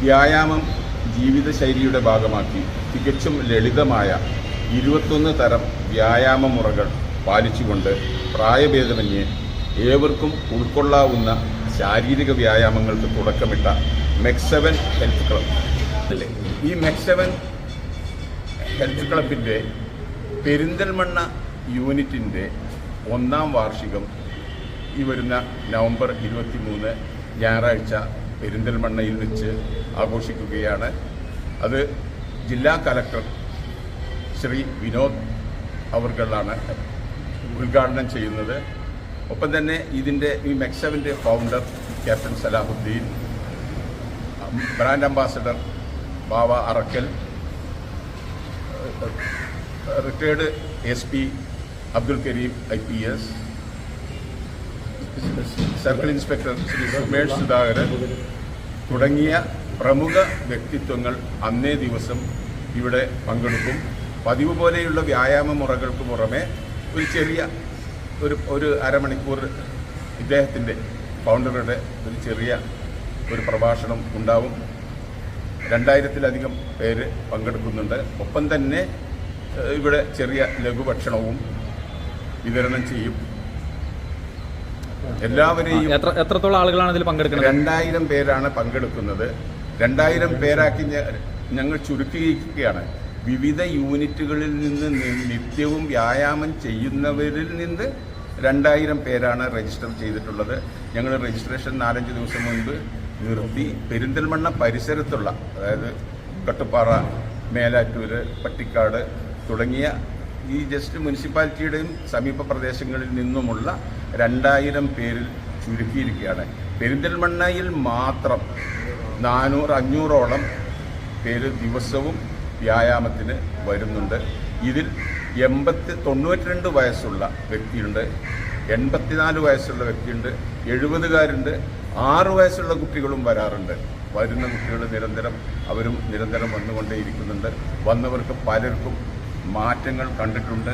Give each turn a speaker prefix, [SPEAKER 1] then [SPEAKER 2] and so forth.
[SPEAKER 1] വ്യായാമം ജീവിതശൈലിയുടെ ഭാഗമാക്കി തികച്ചും ലളിതമായ 21 തരം വ്യായാമ മുറകൾ പാലിച്ചുകൊണ്ട് പ്രായഭേദമന്യേ ഏവർക്കും ഉൾക്കൊള്ളാവുന്ന ശാരീരിക വ്യായാമങ്ങൾക്ക് തുടക്കമിട്ട മെക്സെവൻ ഹെൽത്ത് ക്ലബ്. ഈ മെക്സെവൻ ഹെൽത്ത് ക്ലബിൻ്റെ പെരിന്തൽമണ്ണ യൂണിറ്റിൻ്റെ 1ാം വാർഷികം ഈ വരുന്ന നവംബർ 23 ഞായറാഴ്ച പെരിന്തൽമണ്ണയിൽ വെച്ച് ആഘോഷിക്കുകയാണ്. അത് ജില്ലാ കലക്ടർ ശ്രീ വിനോദ് അവർകളാണ് ഉദ്ഘാടനം ചെയ്യുന്നത്. ഒപ്പം തന്നെ ഈ മെക്സെവൻ്റെ founder captain Salahuddin, brand ambassador Bava Arakkal, retired SP Abdul Kareem IPS, circle inspector Shri Sumesh Sudhakaran തുടങ്ങിയ പ്രമുഖ വ്യക്തിത്വങ്ങൾ അന്നേ ദിവസം ഇവിടെ പങ്കെടുക്കും. പതിവ് പോലെയുള്ള വ്യായാമ മുറകൾക്ക് പുറമെ ഒരു ചെറിയ ഒരു അരമണിക്കൂർ ഇദ്ദേഹത്തിൻ്റെ ഫൗണ്ടറുടെ ഒരു ചെറിയ പ്രഭാഷണം ഉണ്ടാവും. 2000-ലധികം പേര് പങ്കെടുക്കുന്നുണ്ട്. ഒപ്പം തന്നെ ഇവിടെ ചെറിയ ലഘുഭക്ഷണവും വിതരണം ചെയ്യും. എല്ലാവരെയും
[SPEAKER 2] എത്രത്തോളം ആളുകളാണ് ഇതിൽ പങ്കെടുക്കുന്നത്?
[SPEAKER 1] 2000 പേരാണ് പങ്കെടുക്കുന്നത്. 2000 പേരാക്കി ഞങ്ങൾ ചുരുക്കിയിരിക്കുകയാണ്. വിവിധ യൂണിറ്റുകളിൽ നിന്ന് നിത്യവും വ്യായാമം ചെയ്യുന്നവരിൽ നിന്ന് 2000 പേരാണ് രജിസ്റ്റർ ചെയ്തിട്ടുള്ളത്. ഞങ്ങൾ രജിസ്ട്രേഷൻ 4-5 ദിവസം മുൻപ് നിർത്തി. പെരിന്തൽമണ്ണ പരിസരത്തുള്ള, അതായത് കട്ടുപ്പാറ, മേലാറ്റൂർ, പട്ടിക്കാട് തുടങ്ങിയ ഈ ജസ്റ്റ് മുനിസിപ്പാലിറ്റിയുടെയും സമീപ പ്രദേശങ്ങളിൽ നിന്നുമുള്ള 2000 പേരിൽ ചുരുക്കിയിരിക്കുകയാണ്. പെരിന്തൽമണ്ണയിൽ മാത്രം 400-500ഓളം പേര് ദിവസവും വ്യായാമത്തിന് വരുന്നുണ്ട്. ഇതിൽ 92 വയസ്സുള്ള വ്യക്തിയുണ്ട്, 84 വയസ്സുള്ള വ്യക്തിയുണ്ട്, 70കാരുണ്ട്, 6 വയസ്സുള്ള കുട്ടികളും വരാറുണ്ട്. വരുന്ന കുട്ടികൾ അവരും നിരന്തരം വന്നുകൊണ്ടേയിരിക്കുന്നുണ്ട്. വന്നവർക്ക് പലർക്കും മാറ്റങ്ങൾ കണ്ടിട്ടുണ്ട്.